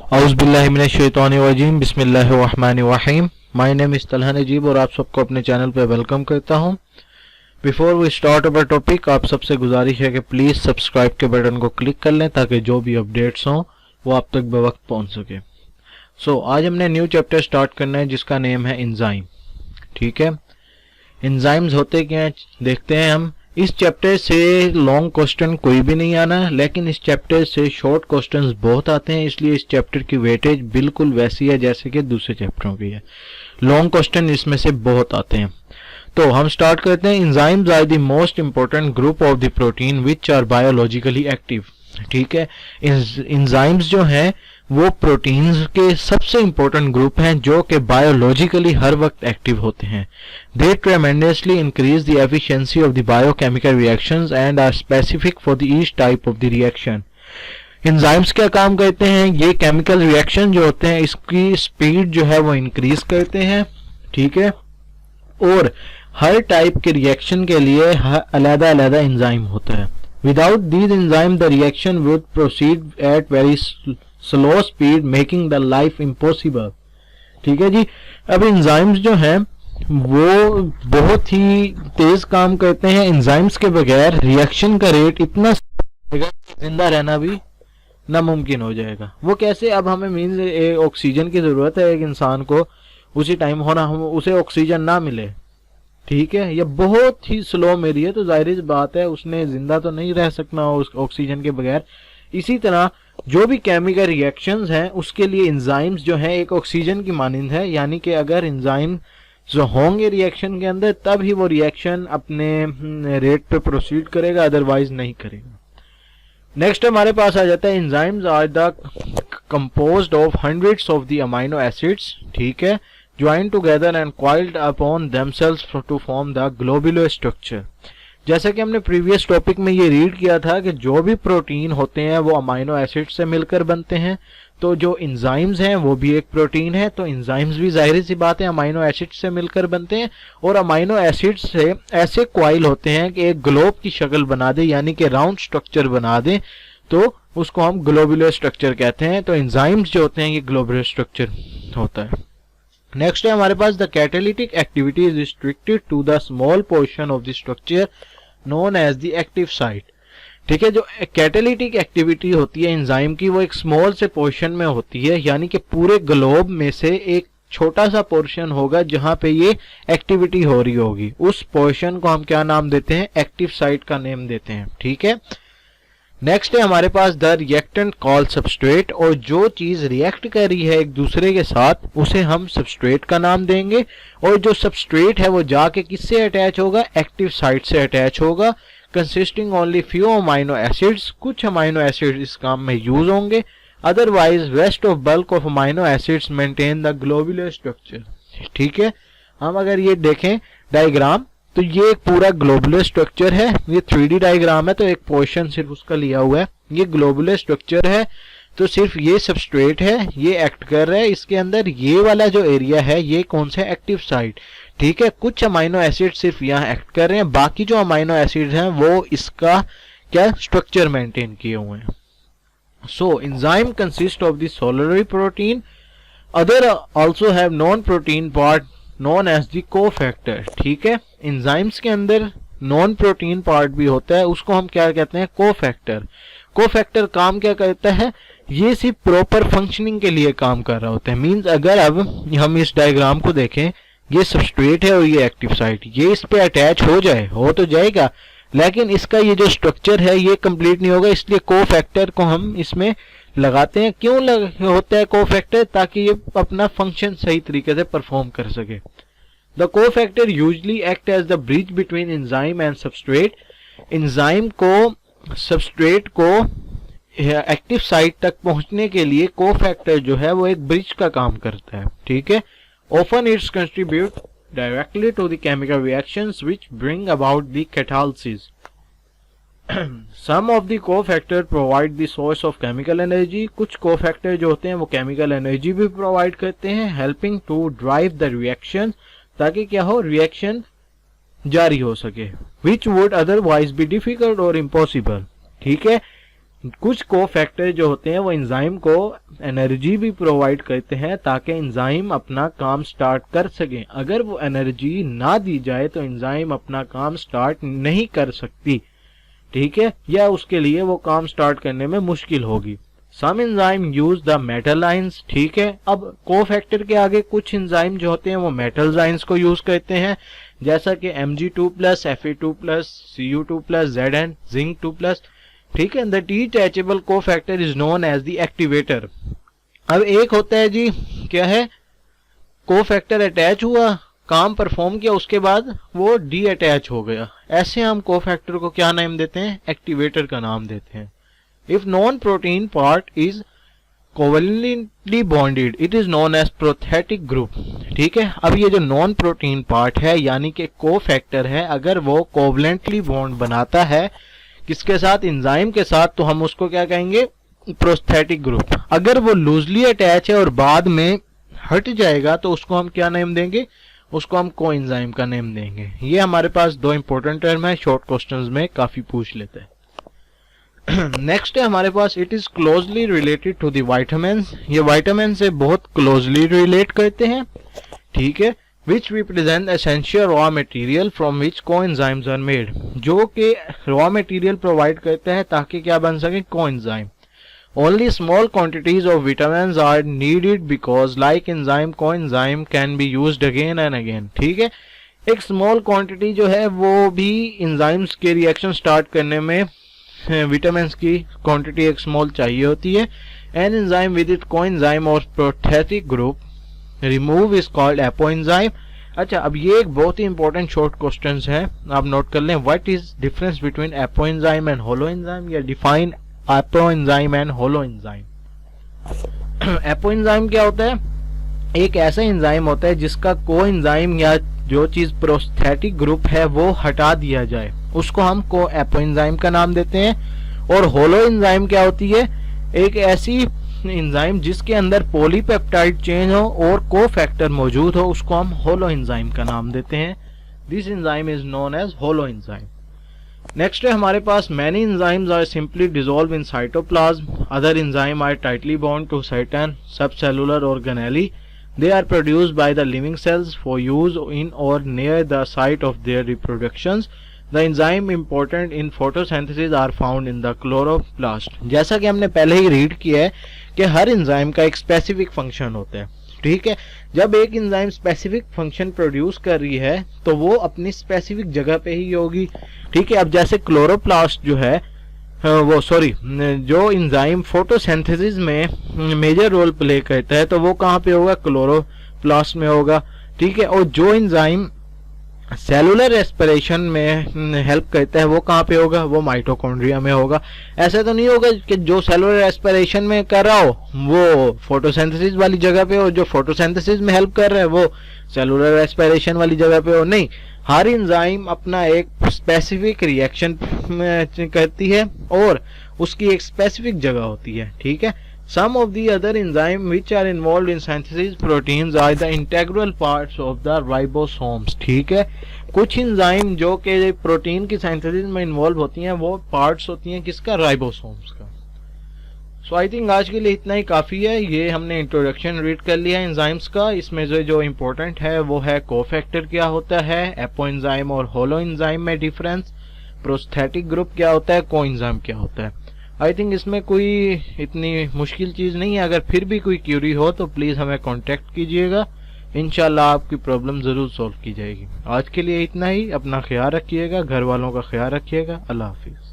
औज़ुबिल्लाहिमिनश्शैतानिर्रजीम बिस्मिल्लाहिर्रहमानिर्रहीम। My name is Talha Najeeb और आप सबको अपने चैनल पर वेलकम करता हूं। Before we start our topic, आप सबसे गुजारिश है कि प्लीज़ सब्सक्राइब के बटन को क्लिक कर लें ताकि जो भी अपडेट्स हों वो आप तक बवक्त पहुंच सके। आज हमने न्यू चैप्टर स्टार्ट करना है जिसका नेम है एंजाइम। ठीक है, एंजाइम्स होते क्या हैं देखते हैं हम। इस चैप्टर से लॉन्ग क्वेश्चन कोई भी नहीं आना, लेकिन इस चैप्टर से शॉर्ट क्वेश्चंस बहुत आते हैं, इसलिए इस चैप्टर की वेटेज बिल्कुल वैसी है जैसे कि दूसरे चैप्टरों की है। लॉन्ग क्वेश्चन इसमें से बहुत आते हैं। तो हम स्टार्ट करते हैं। Enzymes are the most important group of the protein which are biologically active. ठीक है, एंजाइम्स जो हैं वो प्रोटीन्स के सबसे इंपॉर्टेंट ग्रुप हैं जो कि बायोलॉजिकली हर वक्त एक्टिव होते हैं। They tremendously increase the efficiency of the biochemical reactions and are specific for the each type of the reaction. Enzymes क्या काम करते हैं? ये केमिकल रिएक्शन जो होते हैं इसकी स्पीड जो है वो इंक्रीज करते हैं। ठीक है, और हर टाइप के रिएक्शन के लिए अलग अलग एंजाइम होता है। Without these enzymes, the reaction would proceed at very slow speed, making the life impossible. ठीक है जी। अब एंजाइम्स जो हैं वो बहुत ही तेज काम करते हैं। एंजाइम्स के बगैर रिएक्शन का रेट इतना जिंदा रहना भी नामुमकिन हो जाएगा। वो कैसे? अब हमें मीन्स ऑक्सीजन की जरूरत है एक इंसान को, उसी टाइम होना हम उसे ऑक्सीजन ना मिले, ठीक है, ये बहुत ही स्लो मेरी है, तो जाहिर सी बात है उसने जिंदा तो नहीं रह सकना उस ऑक्सीजन के बगैर। इसी तरह जो भी केमिकल रिएक्शंस हैं उसके लिए एंजाइम्स जो हैं एक ऑक्सीजन की मानिंद है, यानी कि अगर एंजाइम जो होंगे रिएक्शन के अंदर तब ही वो रिएक्शन अपने रेट पे प्रोसीड करेगा, अदरवाइज नहीं करेगा। नेक्स्ट हमारे पास आ जाता है enzymes are the composed of hundreds of the amino acids, ठीक है, joined together and coiled upon themselves to form the globular structure। जैसा कि हमने प्रीवियस टॉपिक में ये रीड किया था कि जो भी प्रोटीन होते हैं वो अमाइनो एसिड से मिलकर बनते हैं, तो जो एंजाइम्स हैं वो भी एक प्रोटीन है, तो एंजाइम्स भी जाहिर सी बात है अमाइनो एसिड से मिलकर बनते हैं और अमाइनो एसिड से ऐसे क्वाइल होते हैं कि एक ग्लोब की शक्ल बना दे, यानी कि राउंड स्ट्रक्चर बना दे, तो उसको हम ग्लोबुलर स्ट्रक्चर कहते हैं। तो एंजाइम्स जो होते हैं ये ग्लोबुलर स्ट्रक्चर होता है। नेक्स्ट है हमारे पास the catalytic activity is restricted to the small portion of the structure known as the active site. ठीक है, जो कैटालिटिक एक्टिविटी होती है एंजाइम की वो एक स्मॉल से पोर्शन में होती है, यानी कि पूरे ग्लोब में से एक छोटा सा पोर्शन होगा जहां पे ये एक्टिविटी हो रही होगी। उस पोर्शन को हम क्या नाम देते हैं? एक्टिव साइट का नेम देते हैं। ठीक है, नेक्स्ट है हमारे पास द रिएक्टेंट कॉल सबस्ट्रेट, और जो चीज रिएक्ट कर रही है एक दूसरे के साथ उसे हम सबस्ट्रेट का नाम देंगे, और जो सबस्ट्रेट है वो जाके किससे अटैच होगा? एक्टिव साइट से अटैच होगा। Consisting only few amino acids, कुछ अमाइनो एसिड इस काम में यूज होंगे, otherwise rest of bulk of amino acids maintain the globular structure. ठीक है, हम अगर ये देखें डायग्राम तो ये एक पूरा ग्लोबुलर स्ट्रक्चर है, ये 3D डायग्राम है, तो एक पोर्शन सिर्फ उसका लिया हुआ है, ये ग्लोबुलर स्ट्रक्चर है, तो सिर्फ ये सबस्ट्रेट है, ये एक्ट कर रहा है इसके अंदर, ये वाला जो एरिया है ये कौन सा? Active site. ठीक है, कुछ अमाइनो एसिड सिर्फ यहाँ एक्ट कर रहे हैं, बाकी जो अमाइनो एसिड हैं वो इसका क्या स्ट्रक्चर मेंटेन किए हुए हैं। So enzyme consist of the solely protein, other also have non protein part known as the cofactor. ठीक है, एंजाइम्स के अंदर नॉन प्रोटीन पार्ट भी होता है, उसको हम क्या कहते हैं? कोफैक्टर। कोफैक्टर काम क्या करता है? ये सिर्फ प्रॉपर फंक्शनिंग के लिए काम कर रहा होता है। मींस अगर अब हम इस डायग्राम को देखें, ये सबस्ट्रेट है और ये एक्टिव साइट, ये इस पे अटैच हो तो जाएगा, लेकिन इसका ये जो स्ट्रक्चर है ये कंप्लीट नहीं होगा, इसलिए कोफैक्टर को हम इसमें लगाते हैं। क्यों होता है कोफैक्टर? ताकि ये अपना फंक्शन सही तरीके से परफॉर्म कर सके। The cofactor usually act as the bridge between enzyme and substrate. Enzyme को सबस्ट्रेट को एक्टिव साइट तक पहुंचने के लिए कोफैक्टर जो है वो एक ब्रिज का काम करता है। ठीक है, often it's contribute directly to the chemical reactions which bring about the catalysis. Some of the cofactor provide the source of chemical energy। कुछ कोफैक्टर जो होते हैं वो केमिकल एनर्जी भी प्रोवाइड करते हैं, helping to drive the reaction, ताकि क्या हो? रिएक्शन जारी हो सके, which would otherwise be difficult or impossible। ठीक है, कुछ कोफैक्टर जो होते हैं वो एंजाइम को एनर्जी भी प्रोवाइड करते हैं ताकि एंजाइम अपना काम स्टार्ट कर सके। अगर वो एनर्जी ना दी जाए तो एंजाइम अपना काम स्टार्ट नहीं कर सकती, ठीक है, या उसके लिए वो काम स्टार्ट करने में मुश्किल होगी। Some enzyme use the metal ions, ठीक है। अब कोफैक्टर के आगे कुछ एंजाइम जो होते हैं वो मेटल आयंस को यूज करते हैं, जैसा कि Mg2+, Fe2+, Cu2+, Zn, Zinc2+, ठीक है। The detachable cofactor is known as the activator. अब एक होता है जी, क्या है, कोफैक्टर अटैच हुआ, काम परफॉर्म किया, उसके बाद वो डी अटैच हो गया, ऐसे हम कोफैक्टर को क्या नाम देते हैं, एक्टिवेटर का नाम देते हैं। If non protein part is covalently bonded it is known as prosthetic group, ठीक है। अब ये जो नॉन प्रोटीन पार्ट है यानी कि कोफैक्टर है, अगर वो कोवेलेंटली बॉन्ड बनाता है किसके साथ, एंजाइम के साथ, तो हम उसको क्या कहेंगे, प्रोस्थेटिक ग्रुप। अगर वो लूजली अटैच है और बाद में हट जाएगा तो उसको हम क्या नेम देंगे, उसको हम कोएंजाइम का नेम देंगे। ये हमारे पास दो इंपॉर्टेंट टर्म है, शॉर्ट क्वेश्चंस में काफी पूछ लेते हैं। नेक्स्ट है हमारे पास, it is closely related to the vitamins. ये विटामिन से बहुत क्लोजली रिलेट करते हैं, ठीक है। which represent essential raw material from which coenzymes are made, जो कि raw material provide करते हैं ताकि क्या बन सके, coenzyme। Only small quantities of vitamins are needed because like enzyme coenzyme can be used again and again, ठीक है। एक small quantity जो है वो भी enzymes के reaction start करने में vitamins की quantity एक small चाहिए होती है। An enzyme with its coenzyme or prothetic group remove is called apoenzyme. अच्छा, अब ये एक बहुत ही इंपॉर्टेंट शॉर्ट क्वेश्चन है, आप नोट कर लें। What is difference between apoenzyme and holo enzyme, या define apoenzyme and holo enzyme. Apoenzyme क्या होता है, एक ऐसा एंजाइम होता है जिसका कोएंजाइम या जो चीज प्रोस्थेटिक ग्रुप है वो हटा दिया जाए, उसको हम को एपोएंजाइम का नाम देते हैं। और होलो एंजाइम क्या होती है, एक ऐसी एंजाइम जिसके अंदर पॉलीपेप्टाइड चेन हो और कोफैक्टर मौजूद हो, उसको हम होलो एंजाइम का नाम देते हैं। This enzyme is known as holo enzyme. Next है हमारे पास, many enzymes are simply dissolve in cytoplasm, other enzyme are tightly bond to certain subcellular organelle, they are produced by the living cells for use in or near the site of their reproductions. The enzyme important in photosynthesis are found in the chloroplast। जैसा कि हमने पहले ही read किया है कि हर enzyme का एक specific function होता है, ठीक है। जब एक एंजाइम स्पेसिफिक फंक्शन प्रोड्यूस कर रही है तो वो अपनी स्पेसिफिक जगह पे ही होगी, ठीक है। अब जैसे क्लोरोप्लास्ट जो है जो एंजाइम फोटोसिंथेसिस में मेजर रोल प्ले करता है तो वो कहाँ पे होगा, क्लोरोप्लास्ट में होगा, ठीक है। और जो एंजाइम सेलुलर रेस्पिरेशन में हेल्प करता है वो कहाँ पे होगा, वो माइटोकॉन्ड्रिया में होगा। ऐसा तो नहीं होगा कि जो सेलुलर रेस्पिरेशन में कर रहा हो वो फोटोसिंथेसिस वाली जगह पे हो, जो फोटोसिंथेसिस में हेल्प कर रहा है वो सेलुलर रेस्पिरेशन वाली जगह पे हो, नहीं। हर एंजाइम अपना एक स्पेसिफिक रिएक्शन करती है और उसकी एक स्पेसिफिक जगह होती है, ठीक है। Some of the other enzymes which are involved in synthesis proteins are the integral parts of the ribosomes, ठीक है। कुछ एंजाइम जो कि प्रोटीन की सिंथेसिस में इन्वॉल्व होती हैं वो पार्ट्स होती हैं किसका, राइबोसोम्स का। सो आई थिंक आज के लिए इतना ही काफ़ी है। ये हमने इंट्रोडक्शन रीड कर लिया एंजाइम्स का। इसमें जो इम्पोर्टेंट है वो है कोफैक्टर क्या होता है, एपोएंजाइम और होलो एंजाइम में डिफरेंस, प्रोस्थेटिक ग्रुप क्या होता है, कोएंजाइम क्या होता है। आई थिंक इसमें कोई इतनी मुश्किल चीज़ नहीं है। अगर फिर भी कोई क्यूरी हो तो प्लीज़ हमें कांटेक्ट कीजिएगा, इंशाल्लाह आपकी प्रॉब्लम ज़रूर सॉल्व की जाएगी। आज के लिए इतना ही। अपना ख्याल रखिएगा, घर वालों का ख्याल रखिएगा। अल्लाह हाफिज़।